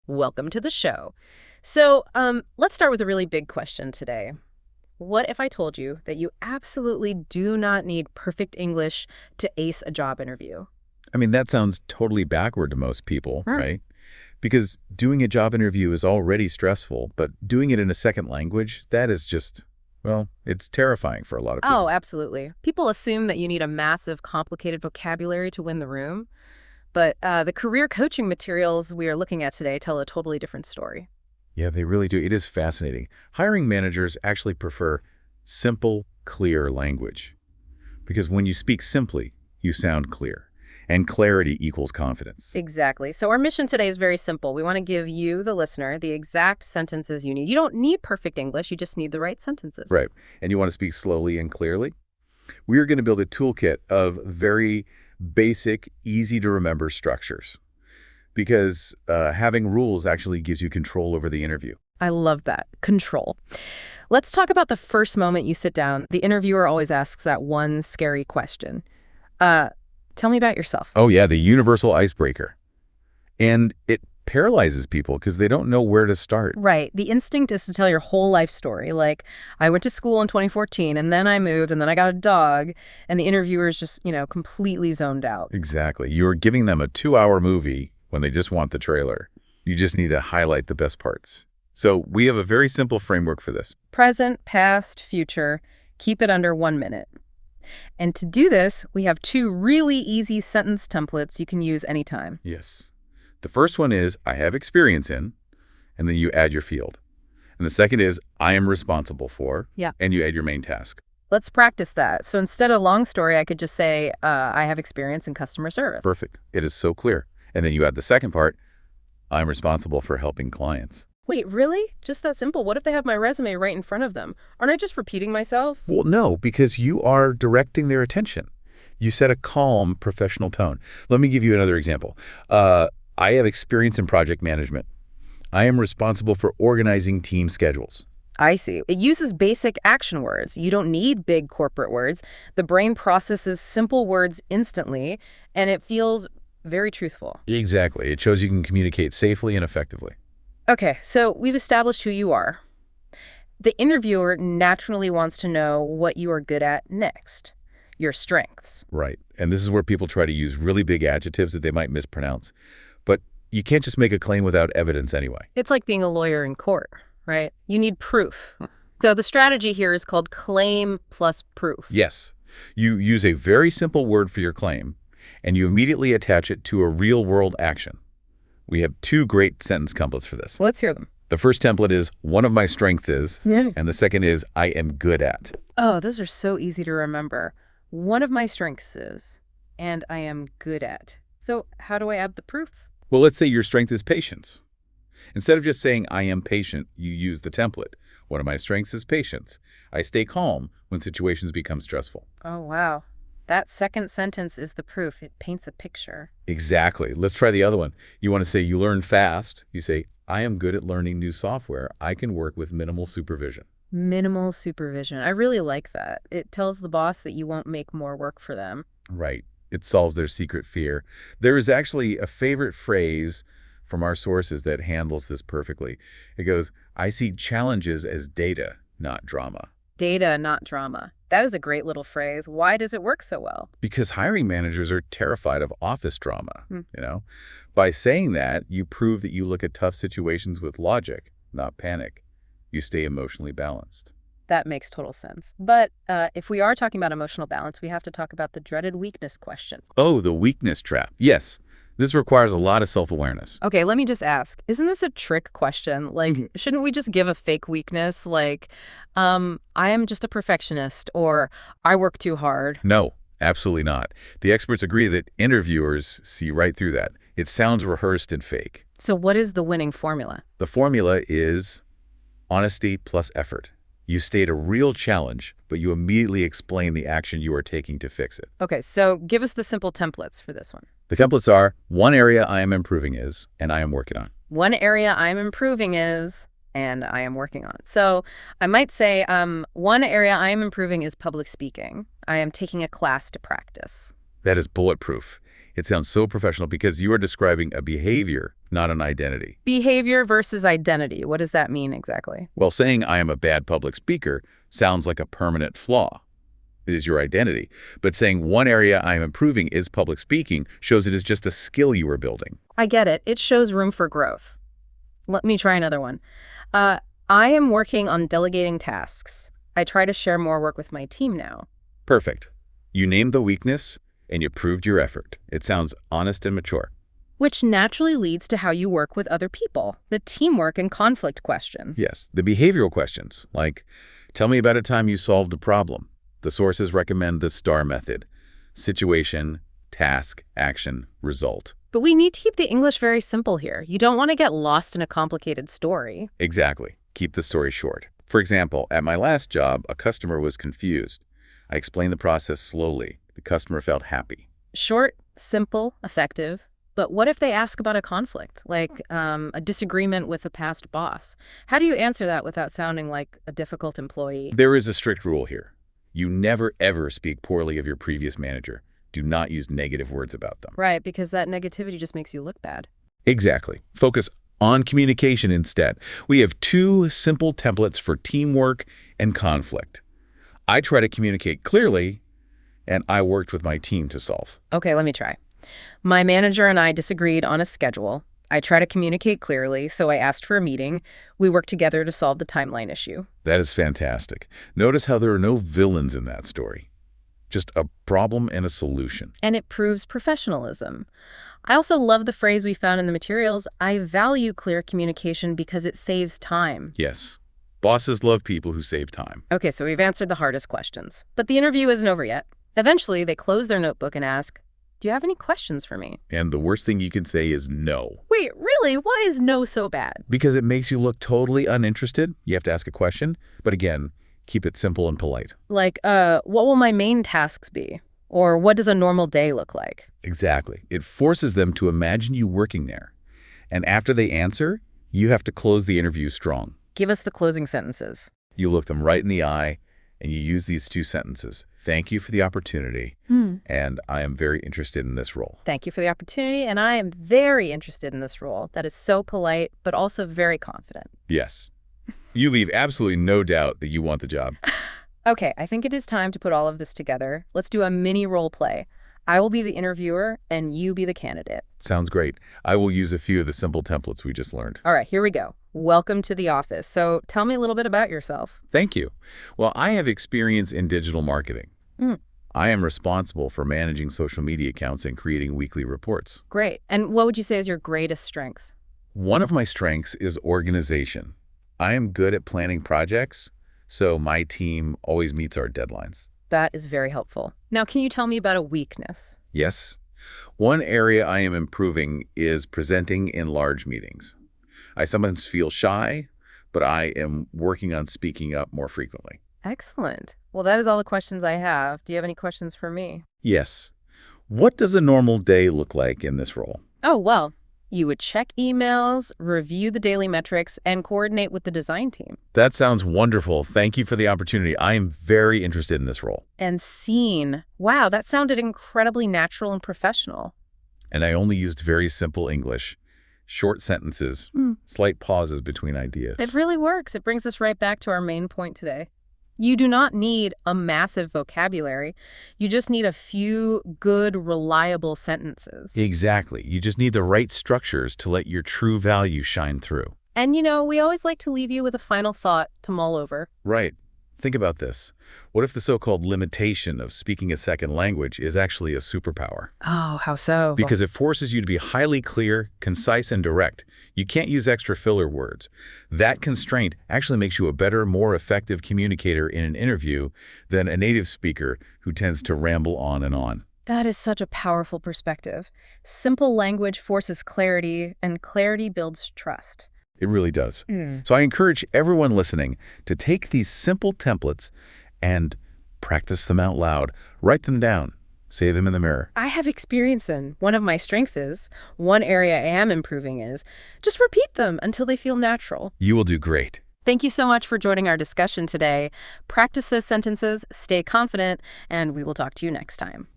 welcome to the show. So, let's start with a really big question today. What if I told you that you absolutely do not need perfect English to ace a job interview? I mean, that sounds totally backward to most people, Hmm. right? Because doing a job interview is already stressful, but doing it in a second language, that is just, well, it's terrifying for a lot of Oh, people. absolutely. People assume that you need a massive, complicated vocabulary to win the room, but the career coaching materials we are looking at today tell a totally different story. Yeah, they really do. It is fascinating. Hiring managers actually prefer simple, clear language. Because when you speak simply, you sound clear. And clarity equals confidence. Exactly. So our mission today is very simple. We want to give you, the listener, the exact sentences you need. You don't need perfect English, you just need the right sentences. Right. And you want to speak slowly and clearly? We are going to build a toolkit of very basic, easy to remember structures because having rules actually gives you control over the interview. I love that. Control. Let's talk about the first moment you sit down. The interviewer always asks that one scary question. Uh, Tell me about yourself. Oh, yeah, the universal icebreaker. And it paralyzes people because they don't know where to start. Right. The instinct is to tell your whole life story. Like, I went to school in 2014, and then I moved, and then I got a dog, and the interviewer is just, completely zoned out. Exactly. You're giving them a 2-hour movie when they just want the trailer. You just need to highlight the best parts. So we have a very simple framework for this. Present, past, future. Keep it under 1 minute. And to do this, we have 2 really easy sentence templates you can use anytime. Yes. The first one is, I have experience in, and then you add your field. And the second is, I am responsible for, Yeah. and you add your main task. Let's practice that. So instead of long story, I could just say, I have experience in customer service. Perfect. It is so clear. And then you add the second part, I'm responsible for helping clients. Wait, really? Just that simple? What if they have my resume right in front of them? Aren't I just repeating myself? Well, no, because you are directing their attention. You set a calm, professional tone. Let me give you another example. I have experience in project management. I am responsible for organizing team schedules. I see. It uses basic action words. You don't need big corporate words. The brain processes simple words instantly, and it feels very truthful. Exactly. It shows you can communicate safely and effectively. Okay, so we've established who you are. The interviewer naturally wants to know what you are good at next, your strengths. Right. And this is where people try to use really big adjectives that they might mispronounce. But you can't just make a claim without evidence anyway. It's like being a lawyer in court, right? You need proof. So the strategy here is called claim plus proof. Yes. You use a very simple word for your claim, and you immediately attach it to a real-world action. We have 2 great sentence templates for this. Let's hear them. The first template is, one of my strengths is, Yeah. and the second is, I am good at. Oh, those are so easy to remember. One of my strengths is, and I am good at. So how do I add the proof? Well, let's say your strength is patience. Instead of just saying, I am patient, you use the template. One of my strengths is patience. I stay calm when situations become stressful. Oh, wow. That second sentence is the proof. It paints a picture. Exactly. Let's try the other one. You want to say you learn fast. You say, I am good at learning new software. I can work with minimal supervision. Minimal supervision. I really like that. It tells the boss that you won't make more work for them. Right. It solves their secret fear. There is actually a favorite phrase from our sources that handles this perfectly. It goes, I see challenges as data, not drama. Data, not drama. That is a great little phrase. Why does it work so well? Because hiring managers are terrified of office drama, By saying that, you prove that you look at tough situations with logic, not panic. You stay emotionally balanced. That makes total sense. But if we are talking about emotional balance, we have to talk about the dreaded weakness question. Oh, the weakness trap. Yes, this requires a lot of self-awareness. Okay, let me just ask, isn't this a trick question? Like, shouldn't we just give a fake weakness like, I am just a perfectionist, or I work too hard? No, absolutely not. The experts agree that interviewers see right through that. It sounds rehearsed and fake. So what is the winning formula? The formula is honesty plus effort. You state a real challenge, but you immediately explain the action you are taking to fix it. Okay, so give us the simple templates for this one. The templates are, one area I am improving is, and I am working on. One area I'm improving is, and I am working on. So I might say, one area I am improving is public speaking. I am taking a class to practice. That is bulletproof. It sounds so professional because you are describing a behavior, not an identity. Behavior versus identity. What does that mean exactly? Well, saying I am a bad public speaker sounds like a permanent flaw. It is your identity. But saying one area I am improving is public speaking shows it is just a skill you are building. I get it. It shows room for growth. Let me try another one. I am working on delegating tasks. I try to share more work with my team now. Perfect. You named the weakness, and you proved your effort. It sounds honest and mature. Which naturally leads to how you work with other people, the teamwork and conflict questions. Yes, the behavioral questions, like, tell me about a time you solved a problem. The sources recommend the STAR method: situation, task, action, result. But we need to keep the English very simple here. You don't want to get lost in a complicated story. Exactly. Keep the story short. For example, at my last job, a customer was confused. I explained the process slowly. The customer felt happy. Short, simple, effective. But what if they ask about a conflict, like a disagreement with a past boss? How do you answer that without sounding like a difficult employee? There is a strict rule here. You never, ever speak poorly of your previous manager. Do not use negative words about them. Right, because that negativity just makes you look bad. Exactly. Focus on communication instead. We have 2 simple templates for teamwork and conflict. I try to communicate clearly, and I worked with my team to solve. Okay, let me try. My manager and I disagreed on a schedule. I try to communicate clearly, so I asked for a meeting. We worked together to solve the timeline issue. That is fantastic. Notice how there are no villains in that story. Just a problem and a solution. And it proves professionalism. I also love the phrase we found in the materials, I value clear communication because it saves time. Yes. Bosses love people who save time. Okay, so we've answered the hardest questions. But the interview isn't over yet. Eventually, they close their notebook and ask, do you have any questions for me? And the worst thing you can say is no. Wait, really? Why is no so bad? Because it makes you look totally uninterested. You have to ask a question. But again, keep it simple and polite. Like, what will my main tasks be? Or what does a normal day look like? Exactly. It forces them to imagine you working there. And after they answer, you have to close the interview strong. Give us the closing sentences. You look them right in the eye, and you use these 2 sentences. Thank you for the opportunity, and I am very interested in this role. Thank you for the opportunity, and I am very interested in this role. That is so polite, but also very confident. Yes. You leave absolutely no doubt that you want the job. Okay, I think it is time to put all of this together. Let's do a mini role play. I will be the interviewer, and you be the candidate. Sounds great. I will use a few of the simple templates we just learned. All right, here we go. Welcome to the office. So tell me a little bit about yourself. Thank you. Well, I have experience in digital marketing. I am responsible for managing social media accounts and creating weekly reports. Great. And what would you say is your greatest strength? One of my strengths is organization. I am good at planning projects, so my team always meets our deadlines. That is very helpful. Now, can you tell me about a weakness? Yes. One area I am improving is presenting in large meetings. I sometimes feel shy, but I am working on speaking up more frequently. Excellent. Well, that is all the questions I have. Do you have any questions for me? Yes. What does a normal day look like in this role? Oh, well, you would check emails, review the daily metrics, and coordinate with the design team. That sounds wonderful. Thank you for the opportunity. I am very interested in this role. And seen. Wow, that sounded incredibly natural and professional. And I only used very simple English. Short sentences, slight pauses between ideas. It really works. It brings us right back to our main point today. You do not need a massive vocabulary. You just need a few good, reliable sentences. Exactly. You just need the right structures to let your true value shine through. And, you know, we always like to leave you with a final thought to mull over. Right. Think about this. What if the so-called limitation of speaking a second language is actually a superpower? Oh, how so? Because it forces you to be highly clear, concise, and direct. You can't use extra filler words. That constraint actually makes you a better, more effective communicator in an interview than a native speaker who tends to ramble on and on. That is such a powerful perspective. Simple language forces clarity, and clarity builds trust. It really does. So I encourage everyone listening to take these simple templates and practice them out loud. Write them down. Say them in the mirror. I have experience in. One of my strengths is, one area I am improving is, just repeat them until they feel natural. You will do great. Thank you so much for joining our discussion today. Practice those sentences, stay confident, and we will talk to you next time.